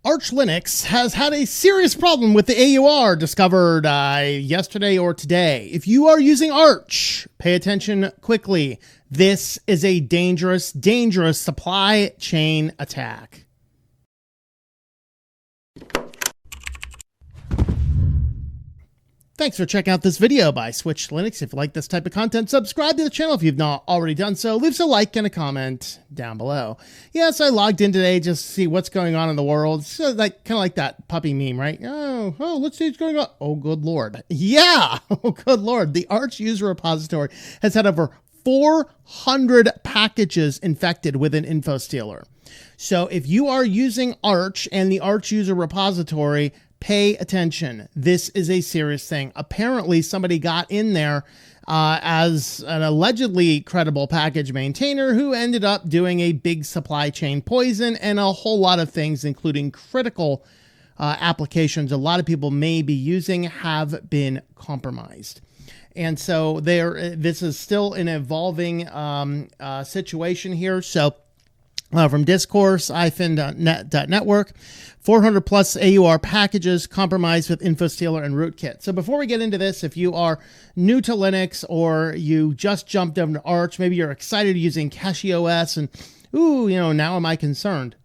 Arch Linux has had a serious problem with the AUR discovered yesterday or today. If you are using Arch, pay attention quickly. This is a dangerous, dangerous supply chain attack. Thanks for checking out this video by Switched Linux. If you like this type of content, subscribe to the channel if you've not already done so. Leave us a like and a comment down below. Yes, I logged in today just to see what's going on in the world. So kind of like that puppy meme, right? Oh, let's see what's going on. Oh, good Lord. Yeah. Oh, good Lord. The Arch user repository has had over 400 packages infected with an Infostealer. So if you are using Arch and the Arch user repository, pay attention. This is a serious thing. Apparently, somebody got in there as an allegedly credible package maintainer who ended up doing a big supply chain poison and a whole lot of things, including critical applications a lot of people may be using, have been compromised. And so this is still an evolving situation here. So from discourse-net.network, 400 plus AUR packages compromised with Infostealer and rootkit. So before we get into this, if you are new to Linux or you just jumped over to Arch, maybe you're excited using CachyOS and, now am I concerned?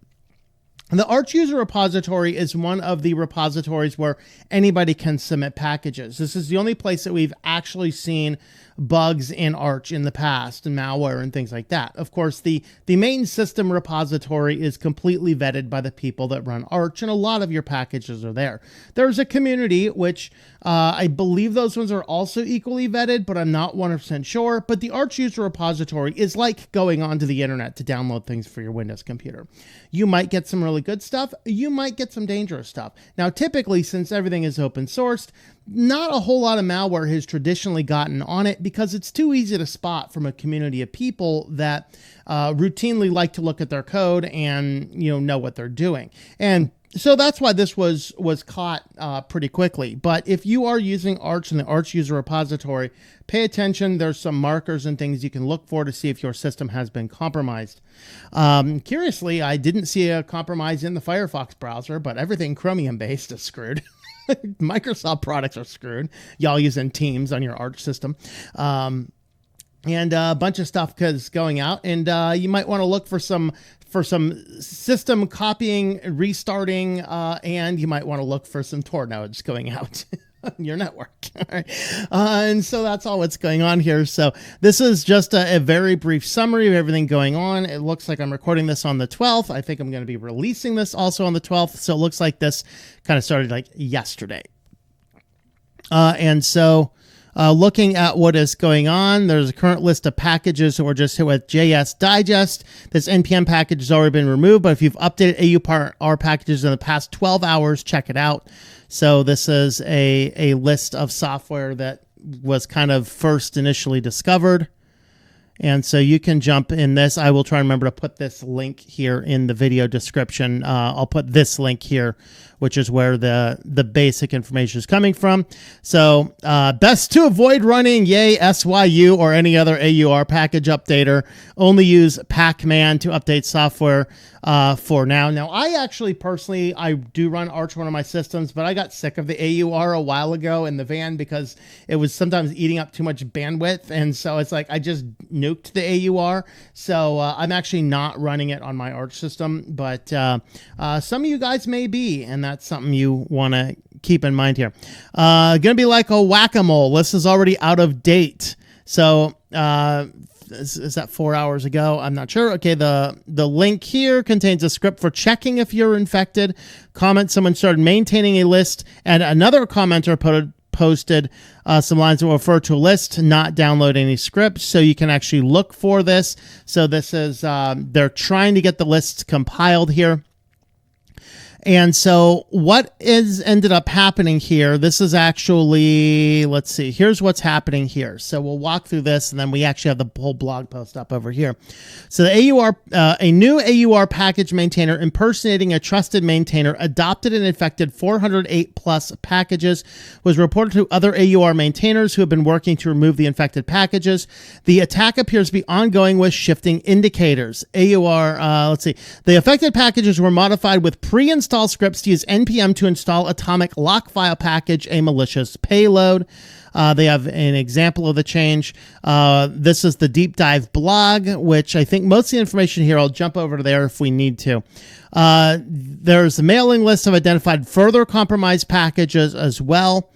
The Arch user repository is one of the repositories where anybody can submit packages. This is the only place that we've actually seen bugs in Arch in the past and malware and things like that. Of course, the main system repository is completely vetted by the people that run Arch, and a lot of your packages are there. There's a community, which I believe those ones are also equally vetted, but I'm not 100% sure. But the Arch user repository is like going onto the internet to download things for your Windows computer. You might get some really good stuff. You might get some dangerous stuff. Now, typically, since everything is open sourced, not a whole lot of malware has traditionally gotten on it because it's too easy to spot from a community of people that routinely like to look at their code and know what they're doing. And so that's why this was caught pretty quickly. But if you are using Arch and the Arch user repository, pay attention. There's some markers and things you can look for to see if your system has been compromised. Curiously, I didn't see a compromise in the Firefox browser, but everything Chromium-based is screwed. Microsoft products are screwed. Y'all using Teams on your Arch system. And a bunch of stuff is going out. And you might want to look for some system copying, restarting, and you might want to look for some Tor nodes going out on your network. All right. And so that's all what's going on here. So this is just a very brief summary of everything going on. It looks like I'm recording this on the 12th. I think I'm going to be releasing this also on the 12th. So it looks like this kind of started like yesterday. And so looking at what is going on, there's a current list of packages that were just hit with JS Digest. This NPM package has already been removed, but if you've updated AUR packages in the past 12 hours, check it out. So this is a list of software that was kind of first initially discovered. And so you can jump in this. I will try and remember to put this link here in the video description. I'll put this link here, which is where the basic information is coming from. So best to avoid running Yay, SYU, or any other AUR package updater. Only use Pacman to update software for now. Now, I actually personally, I do run Arch on one of my systems, but I got sick of the AUR a while ago in the van because it was sometimes eating up too much bandwidth. And so it's like I just nuked the AUR. So I'm actually not running it on my Arch system, but some of you guys may be, and that's something you want to keep in mind here. Gonna be like a whack-a-mole. This is already out of date. So is that 4 hours ago? I'm not sure. Okay, the link here contains a script for checking if you're infected. Comment: someone started maintaining a list, and another commenter posted some lines that will refer to a list, not download any scripts. So you can actually look for this. So this is, they're trying to get the lists compiled here. And so what is ended up happening here, this is actually, let's see, here's what's happening here. So we'll walk through this, and then we actually have the whole blog post up over here. So the AUR, a new AUR package maintainer impersonating a trusted maintainer adopted and infected 408 plus packages, was reported to other AUR maintainers who have been working to remove the infected packages. The attack appears to be ongoing with shifting indicators. AUR, let's see, the affected packages were modified with pre-installed reinstall scripts to use NPM to install atomic lock file package, a malicious payload. They have an example of the change. This is the deep dive blog, which I think most of the information here, I'll jump over to there if we need to. There's a mailing list of identified further compromised packages as well.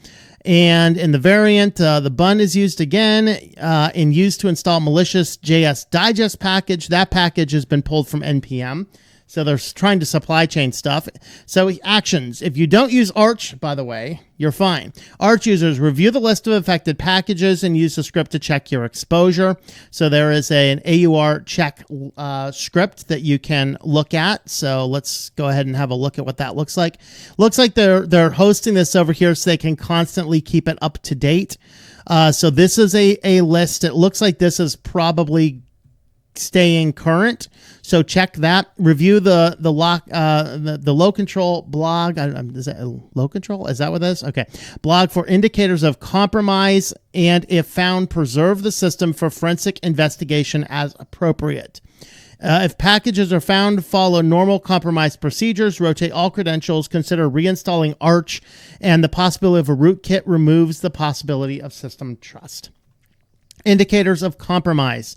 And in the variant, the bun is used again and used to install malicious JS digest package. That package has been pulled from NPM. So they're trying to supply chain stuff. So actions. If you don't use Arch, by the way, you're fine. Arch users review the list of affected packages and use the script to check your exposure. So there is an AUR check script that you can look at. So let's go ahead and have a look at what that looks like. Looks like they're hosting this over here so they can constantly keep it up to date. So this is a list. It looks like this is probably staying current, so check that. Review the low control blog. Is that low control? Is that what that is? Okay. Blog for indicators of compromise, and if found, preserve the system for forensic investigation as appropriate. If packages are found, follow normal compromise procedures, rotate all credentials, consider reinstalling Arch, and the possibility of a rootkit removes the possibility of system trust. Indicators of compromise.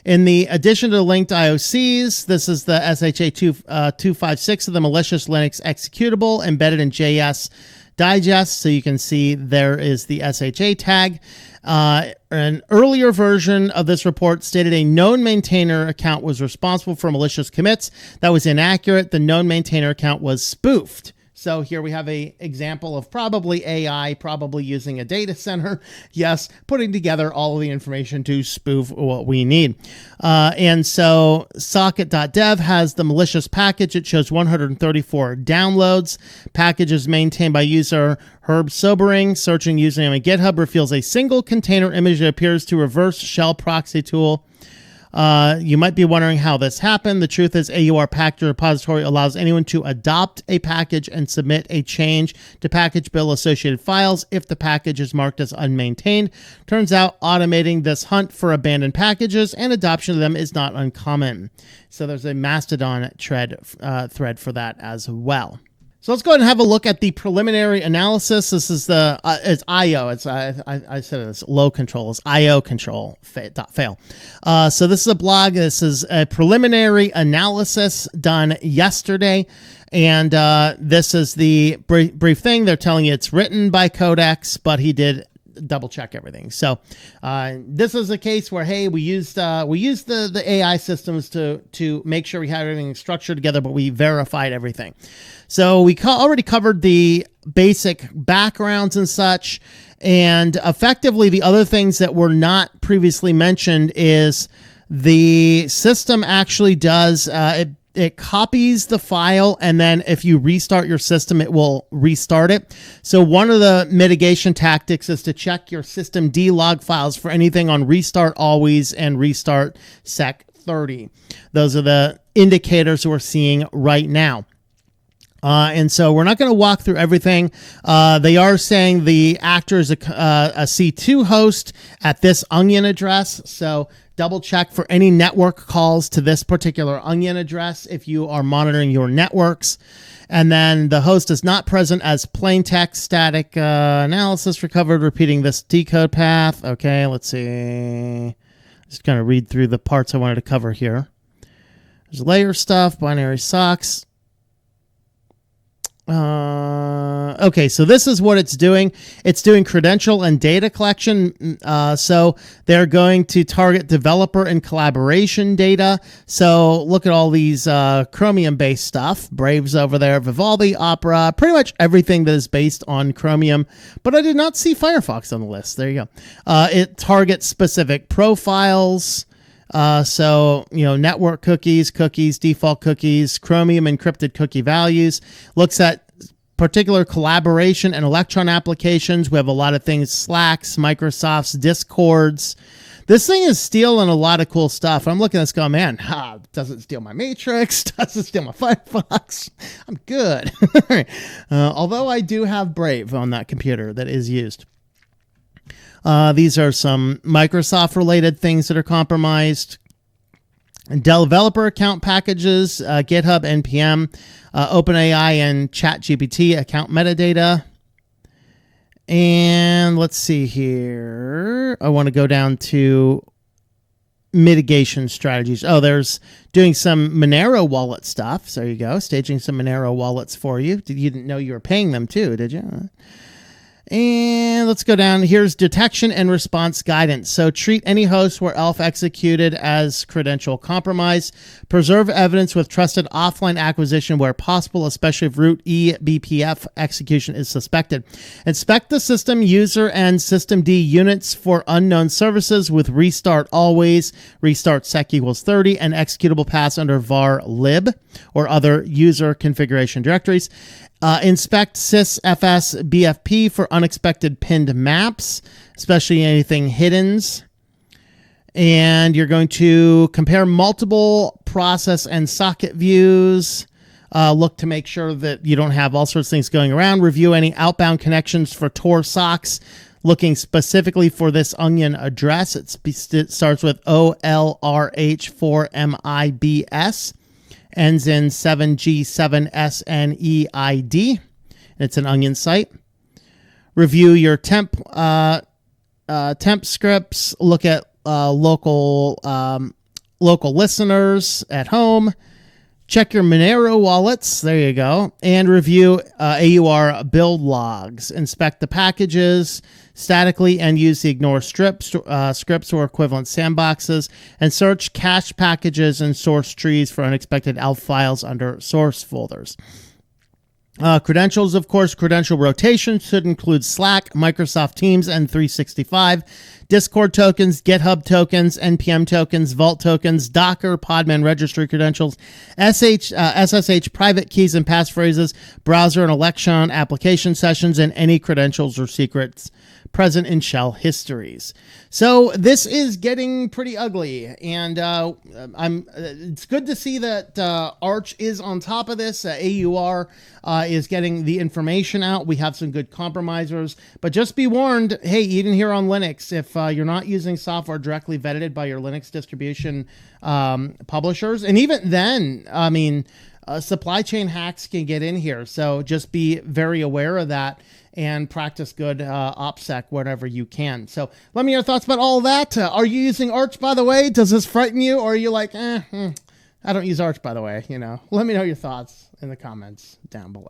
In the addition to the linked IOCs, this is the SHA-256 of the malicious Linux executable embedded in JS digest. So you can see there is the SHA tag. An earlier version of this report stated a known maintainer account was responsible for malicious commits. That was inaccurate. The known maintainer account was spoofed. So here we have a example of probably AI, probably using a data center. Yes, putting together all of the information to spoof what we need. And so socket.dev has the malicious package. It shows 134 downloads. Package is maintained by user Herb Sobering. Searching username on GitHub reveals a single container image that appears to reverse shell proxy tool. You might be wondering how this happened. The truth is AUR package repository allows anyone to adopt a package and submit a change to package bill associated files if the package is marked as unmaintained. Turns out automating this hunt for abandoned packages and adoption of them is not uncommon. So there's a Mastodon thread for that as well. So let's go ahead and have a look at the preliminary analysis. This is it's IO. I said it's low control. It's IO control fail. So this is a blog. This is a preliminary analysis done yesterday. And this is the brief thing. They're telling you it's written by Codex, but he did double check everything. So this is a case where, hey, we used the AI systems to make sure we had everything structured together, but we verified everything. So we already covered the basic backgrounds and such, and effectively the other things that were not previously mentioned is the system actually does it copies the file, and then if you restart your system, it will restart it. So one of the mitigation tactics is to check your system D log files for anything on restart always and restart sec30. Those are the indicators we're seeing right now. And so we're not going to walk through everything. They are saying the actor is a C2 host at this onion address. So double check for any network calls to this particular onion address if you are monitoring your networks. And then the host is not present as plain text static analysis recovered, repeating this decode path. Okay, let's see. Just going to read through the parts I wanted to cover here. There's layer stuff, binary socks. Okay, so this is what it's doing. It's doing credential and data collection. So they're going to target developer and collaboration data. So look at all these Chromium-based stuff. Brave's over there, Vivaldi, Opera, pretty much everything that is based on Chromium. But I did not see Firefox on the list. There you go. It targets specific profiles. So, network cookies, default cookies, Chromium encrypted cookie values, looks at particular collaboration and Electron applications. We have a lot of things, Slacks, Microsoft's, Discords. This thing is stealing a lot of cool stuff. I'm looking at this going, man, doesn't steal my Matrix, doesn't steal my Firefox. I'm good. Although I do have Brave on that computer that is used. These are some Microsoft-related things that are compromised. developer account packages, GitHub, NPM, OpenAI, and ChatGPT account metadata. And let's see here. I want to go down to mitigation strategies. Oh, there's doing some Monero wallet stuff. So there you go. Staging some Monero wallets for you. You didn't know you were paying them too, did you? And let's go down. Here's detection and response guidance. So treat any host where ELF executed as credential compromise. Preserve evidence with trusted offline acquisition where possible, especially if root eBPF execution is suspected. Inspect the system user and systemd units for unknown services with restart always, restart sec equals 30, and executable paths under var lib or other user configuration directories. Inspect sysfs BFP for unexpected pinned maps, especially anything hiddens. And you're going to compare multiple process and socket views. Look to make sure that you don't have all sorts of things going around. Review any outbound connections for Tor socks, looking specifically for this onion address. It starts with OLRH4MIBS. Ends in 7G7SNEID. It's an onion site. Review your temp scripts. Look at local listeners at home. Check your Monero wallets. There you go. And review AUR build logs. Inspect the packages statically and use the ignore scripts or equivalent sandboxes. And search cache packages and source trees for unexpected ELF files under source folders. Credentials, of course, credential rotation should include Slack, Microsoft Teams, and 365. Discord tokens, GitHub tokens, NPM tokens, Vault tokens, Docker, Podman registry credentials, SSH private keys and passphrases, browser and Electron application sessions, and any credentials or secrets present in shell histories. So this is getting pretty ugly, and it's good to see that Arch is on top of this. AUR is getting the information out. We have some good compromisers, but just be warned, hey, even here on Linux, if you're not using software directly vetted by your Linux distribution publishers, and even then, I mean, supply chain hacks can get in here, so just be very aware of that and practice good OPSEC whenever you can. So let me know your thoughts about all that. Are you using Arch, by the way? Does this frighten you? Or are you like, I don't use Arch, by the way? You know, let me know your thoughts in the comments down below.